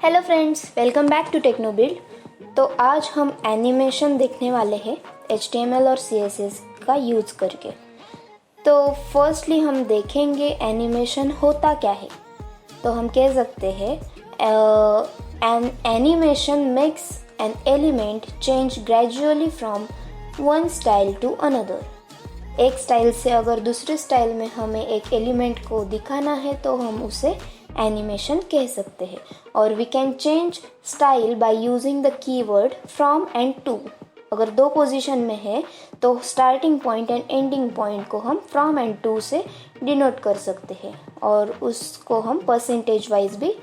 Hello friends, welcome back to Technobuild. तो आज हम एनिमेशन देखने वाले हैं HTML और CSS का यूज़ करके। तो फर्स्टली हम देखेंगे एनिमेशन होता क्या है। तो हम कह सकते हैं an animation makes an element change gradually from one style to another. एक स्टाइल से अगर दूसरे स्टाइल में हमें एक एलिमेंट को दिखाना है तो हम उसे एनिमेशन कह सकते हैं। और we can change style by using the keyword from and to. अगर दो पोजीशन में है तो starting point and ending point को हम फ्रॉम एंड टू से डिनोट कर सकते हैं और उसको हम परसेंटेज वाइज भी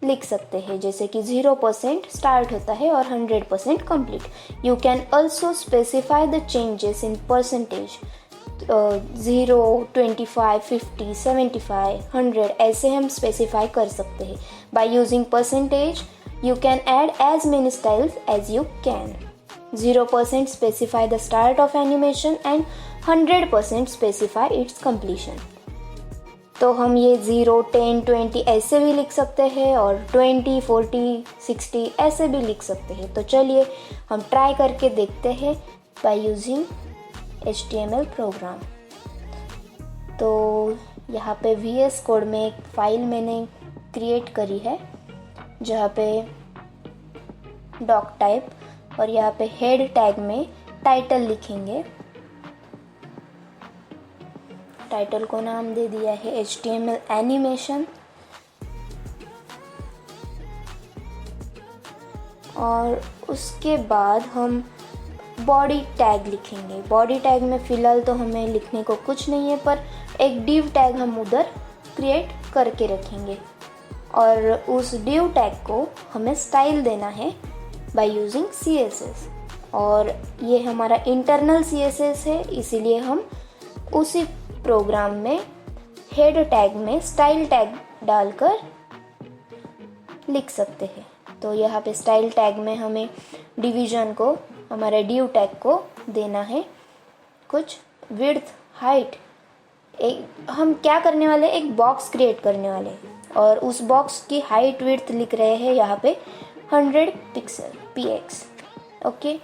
लिख सकते हैं, जैसे कि 0% स्टार्ट होता है और 100% complete. You can also specify the changes in percentage 0, 25, 50, 75, 100 ऐसे हम स्पेसिफाई कर सकते हैं। By using percentage you can add as many styles as you can. 0% specify the start of animation and 100% specify its completion. तो हम ये 0, 10, 20 ऐसे भी लिख सकते हैं और 20, 40, 60 ऐसे भी लिख सकते हैं। तो चलिए हम ट्राई करके देखते हैं बाय यूजिंग HTML प्रोग्राम। तो यहाँ पे VS कोड में एक फाइल मैंने क्रिएट करी है जहाँ पे डॉक टाइप और यहाँ पे हेड टैग में टाइटल लिखेंगे। टाइटल को नाम दे दिया है HTML एनिमेशन और उसके बाद हम बॉडी टैग लिखेंगे। बॉडी टैग में फ़िलहाल तो हमें लिखने को कुछ नहीं है, पर एक डिव टैग हम उधर क्रिएट करके रखेंगे और उस डिव टैग को हमें स्टाइल देना है बाय यूजिंग CSS। और ये हमारा इंटरनल CSS है, इसीलिए हम उसी प्रोग्राम में हेड टैग में स्टाइल टैग डालकर लिख सकते हैं। तो यहाँ पे स्टाइल टैग में हमें डिवीजन को, हमारे डिव टैग को देना है कुछ विड्थ, हाइट। हम क्या करने वाले, एक बॉक्स क्रिएट करने वाले और उस बॉक्स की हाइट विड्थ लिख रहे हैं यहाँ पे 100 पिक्सल px। ओके,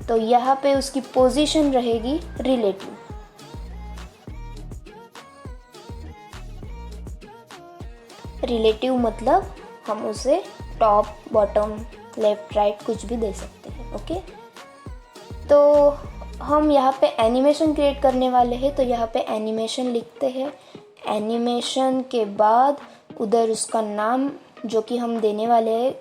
तो यहाँ पे उसकी पोजीशन रहेगी रिलेटिव। रिलेटिव मतलब हम उसे टॉप, बॉटम, लेफ्ट, राइट कुछ भी दे सकते हैं। ओके, तो हम यहाँ पे एनिमेशन क्रिएट करने वाले हैं, तो यहाँ पे एनिमेशन लिखते हैं। एनिमेशन के बाद उधर उसका नाम जो कि हम देने वाले हैं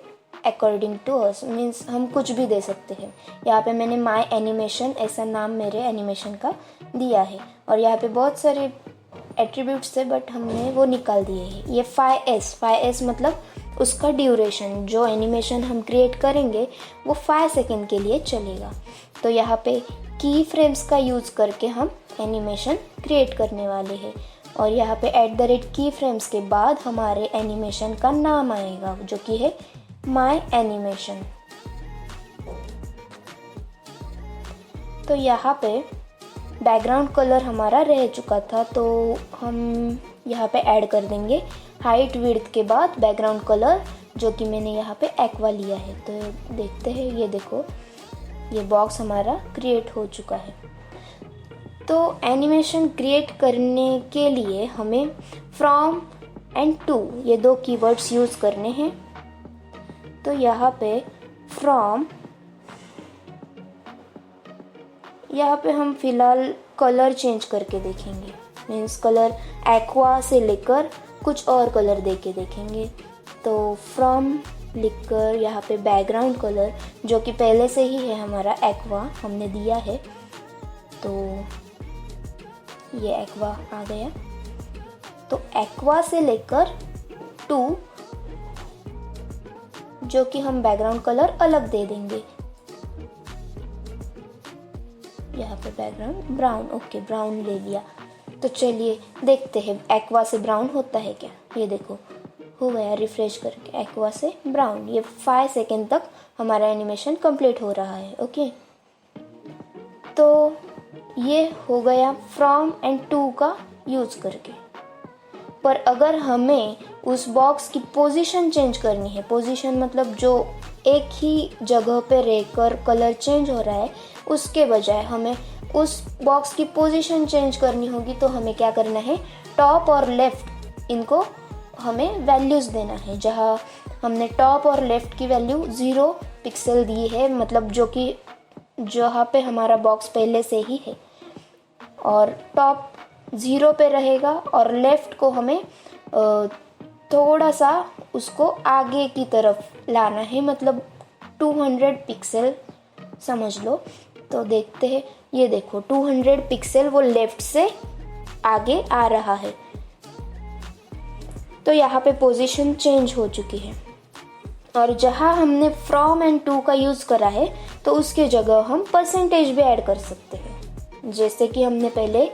अकॉर्डिंग टू अस, मीन्स हम कुछ भी दे सकते हैं। यहाँ पे मैंने माय एनिमेशन ऐसा नाम मेरे एनिमेशन का दिया है और यहाँ पे बहुत सारे एट्रीब्यूट्स है बट हमने वो निकाल दिए हैं। ये 5S मतलब उसका ड्यूरेशन, जो एनिमेशन हम क्रिएट करेंगे वो 5 सेकेंड के लिए चलेगा। तो यहाँ पे की फ्रेम्स का यूज़ करके हम एनिमेशन क्रिएट करने वाले हैं और यहाँ पे @ की फ्रेम्स के बाद हमारे एनिमेशन का नाम आएगा जो कि है माय एनिमेशन। तो यहाँ पे बैकग्राउंड कलर हमारा रह चुका था, तो हम यहाँ पे ऐड कर देंगे हाइट विड्थ के बाद बैकग्राउंड कलर, जो कि मैंने यहाँ पे एक्वा लिया है। तो देखते हैं, ये देखो ये बॉक्स हमारा क्रिएट हो चुका है। तो एनिमेशन क्रिएट करने के लिए हमें फ्रॉम एंड टू ये दो कीवर्ड्स यूज़ करने हैं। तो यहाँ पे फ्रॉम, यहाँ पे हम फिलहाल कलर चेंज करके देखेंगे, मीन्स कलर एक्वा से लेकर कुछ और कलर दे के देखेंगे। तो फ्रॉम लिखकर यहाँ पे बैकग्राउंड कलर जो कि पहले से ही है हमारा एक्वा हमने दिया है, तो ये एक्वा आ गया। तो एक्वा से लेकर टू जो कि हम बैकग्राउंड कलर अलग दे देंगे। यहाँ पे बैकग्राउंड ब्राउन, ओके ब्राउन ले लिया। तो चलिए देखते हैं एक्वा से ब्राउन होता है क्या। ये देखो हो गया, रिफ्रेश करके एक्वा से ब्राउन। ये 5 सेकेंड तक हमारा एनिमेशन कंप्लीट हो रहा है। ओके, तो ये हो गया फ्रॉम एंड टू का यूज़ करके। पर अगर हमें उस बॉक्स की पोजीशन चेंज करनी है, पोजीशन मतलब जो एक ही जगह पे रहकर कलर चेंज हो रहा है, उसके बजाय हमें उस बॉक्स की पोजीशन चेंज करनी होगी, तो हमें क्या करना है, टॉप और लेफ़्ट इनको हमें वैल्यूज़ देना है। जहाँ हमने टॉप और लेफ़्ट की वैल्यू 0 पिक्सल दी है, मतलब जो कि जहाँ पे हमारा बॉक्स पहले से ही है, और टॉप 0 पे रहेगा और लेफ़्ट को हमें थोड़ा सा उसको आगे की तरफ लाना है, मतलब 200 पिक्सल समझ लो। तो देखते हैं, ये देखो 200 पिक्सल वो लेफ़्ट से आगे आ रहा है। तो यहाँ पे पोजीशन चेंज हो चुकी है। और जहाँ हमने फ्रॉम एंड टू का यूज़ करा है, तो उसके जगह हम परसेंटेज भी ऐड कर सकते हैं। जैसे कि हमने पहले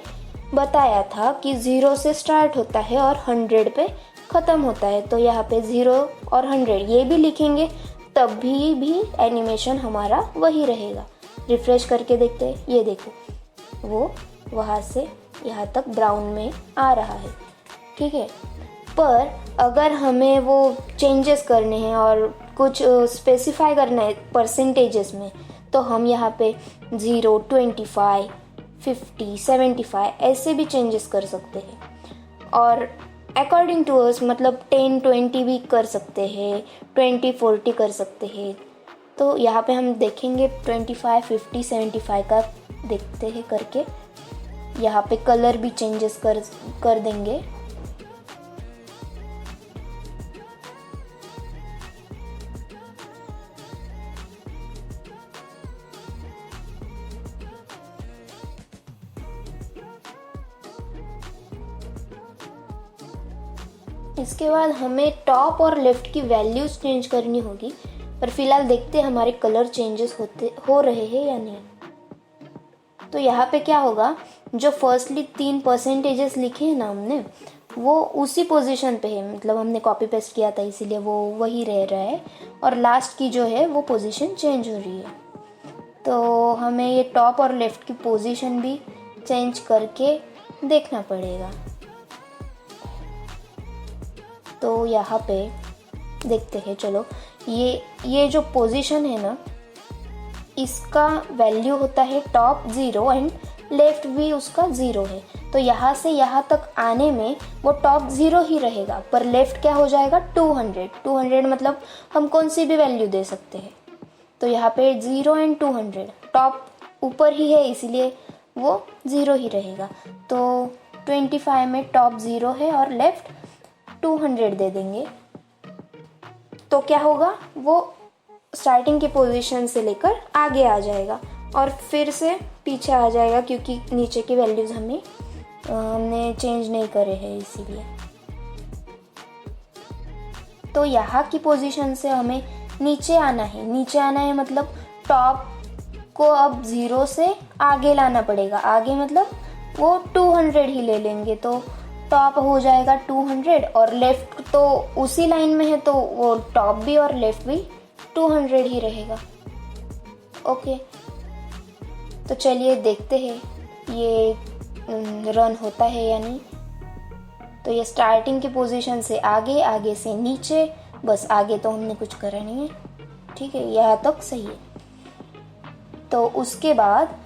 बताया था कि 0 से स्टार्ट होता है और 100 पे ख़त्म होता है। तो यहाँ पे 0 और 100 ये भी लिखेंगे, तब भी एनिमेशन हमारा वही रहेगा। रिफ्रेश करके देखते हैं, ये देखो वो वहाँ से यहाँ तक ब्राउन में आ रहा है, ठीक है। पर अगर हमें वो चेंजेस करने हैं और कुछ स्पेसिफाई करना है परसेंटेजेस में, तो हम यहाँ पे 0, 25, 50, 75 ऐसे भी चेंजेस कर सकते हैं। और अकॉर्डिंग टू अस, मतलब 10, 20 भी कर सकते हैं, 20, 40 कर सकते हैं। तो यहाँ पे हम देखेंगे 25, 50, 75 का देखते हैं करके। यहाँ पे कलर भी चेंजेस कर देंगे। इसके बाद हमें टॉप और लेफ़्ट की वैल्यूज़ चेंज करनी होगी, पर फिलहाल देखते हैं हमारे कलर चेंजेस हो रहे हैं या नहीं। तो यहाँ पे क्या होगा, जो फर्स्टली 3 परसेंटेजेस लिखे हैं ना हमने, वो उसी पोजीशन पे है, मतलब हमने कॉपी पेस्ट किया था इसीलिए वो वही रह रहा है, और लास्ट की जो है वो पोजीशन चेंज हो रही है। तो हमें ये टॉप और लेफ़्ट की पोजीशन भी चेंज करके देखना पड़ेगा। तो यहाँ पे देखते हैं, चलो ये जो पोजीशन है ना, इसका वैल्यू होता है टॉप 0 एंड लेफ़्ट भी उसका 0 है। तो यहाँ से यहाँ तक आने में वो टॉप 0 ही रहेगा, पर लेफ़्ट क्या हो जाएगा, 200। 200 मतलब हम कौन सी भी वैल्यू दे सकते हैं। तो यहाँ पे 0 एंड 200, टॉप ऊपर ही है इसीलिए वो 0 ही रहेगा। तो 25 में टॉप 0 है और लेफ़्ट 200 दे देंगे। तो क्या होगा, वो स्टार्टिंग की पोजीशन से लेकर आगे आ जाएगा और फिर से पीछे आ जाएगा, क्योंकि नीचे की वैल्यूज़ हमने चेंज नहीं करे हैं इसीलिए। तो यहाँ की पोजीशन से हमें नीचे आना है। नीचे आना है मतलब टॉप को अब 0 से आगे लाना पड़ेगा। आगे मतलब वो 200 ही ले लेंगे, तो टॉप हो जाएगा 200 और लेफ़्ट तो उसी लाइन में है, तो वो टॉप भी और लेफ़्ट भी 200 ही रहेगा। ओके, तो चलिए देखते हैं ये रन होता है या नहीं। तो ये स्टार्टिंग की पोजीशन से आगे, आगे से नीचे, बस आगे तो हमने कुछ करा नहीं है, ठीक है, यहाँ तक सही है। तो उसके बाद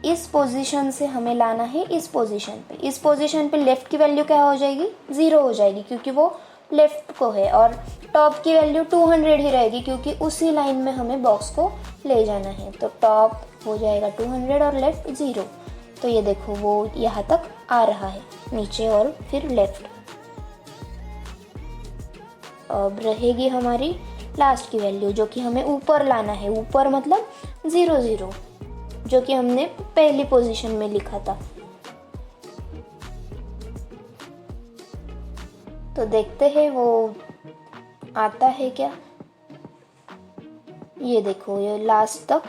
इस पोजीशन से हमें लाना है इस पोजीशन पे। इस पोजीशन पे लेफ़्ट की वैल्यू क्या हो जाएगी, 0 हो जाएगी, क्योंकि वो लेफ़्ट को है, और टॉप की वैल्यू 200 ही रहेगी, क्योंकि उसी लाइन में हमें बॉक्स को ले जाना है। तो टॉप हो जाएगा 200 और लेफ़्ट 0। तो ये देखो वो यहाँ तक आ रहा है, नीचे और फिर लेफ़्ट। अब रहेगी हमारी लास्ट की वैल्यू, जो कि हमें ऊपर लाना है। ऊपर मतलब 0, 0, जो कि हमने पहली पोजीशन में लिखा था। तो देखते हैं वो आता है क्या। ये देखो, ये लास्ट तक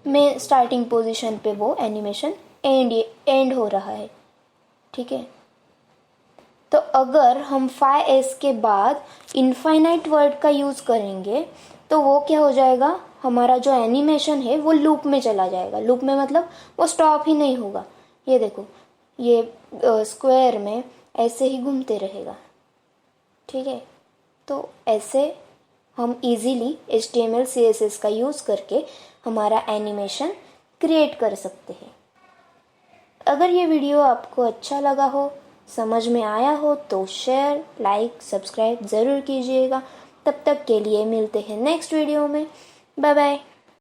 में स्टार्टिंग पोजीशन पे वो एनिमेशन एंड हो रहा है, ठीक है। तो अगर हम 5s के बाद इनफाइनाइट वर्ड का यूज़ करेंगे, तो वो क्या हो जाएगा, हमारा जो एनिमेशन है वो लूप में चला जाएगा। लूप में मतलब वो स्टॉप ही नहीं होगा। ये देखो, ये स्क्वायर में ऐसे ही घूमते रहेगा। ठीक है, तो ऐसे हम इजीली HTML CSS का यूज़ करके हमारा एनिमेशन क्रिएट कर सकते हैं। अगर ये वीडियो आपको अच्छा लगा हो, समझ में आया हो तो शेयर, लाइक, सब्सक्राइब ज़रूर कीजिएगा। तब तक के लिए मिलते हैं नेक्स्ट वीडियो में। Bye bye.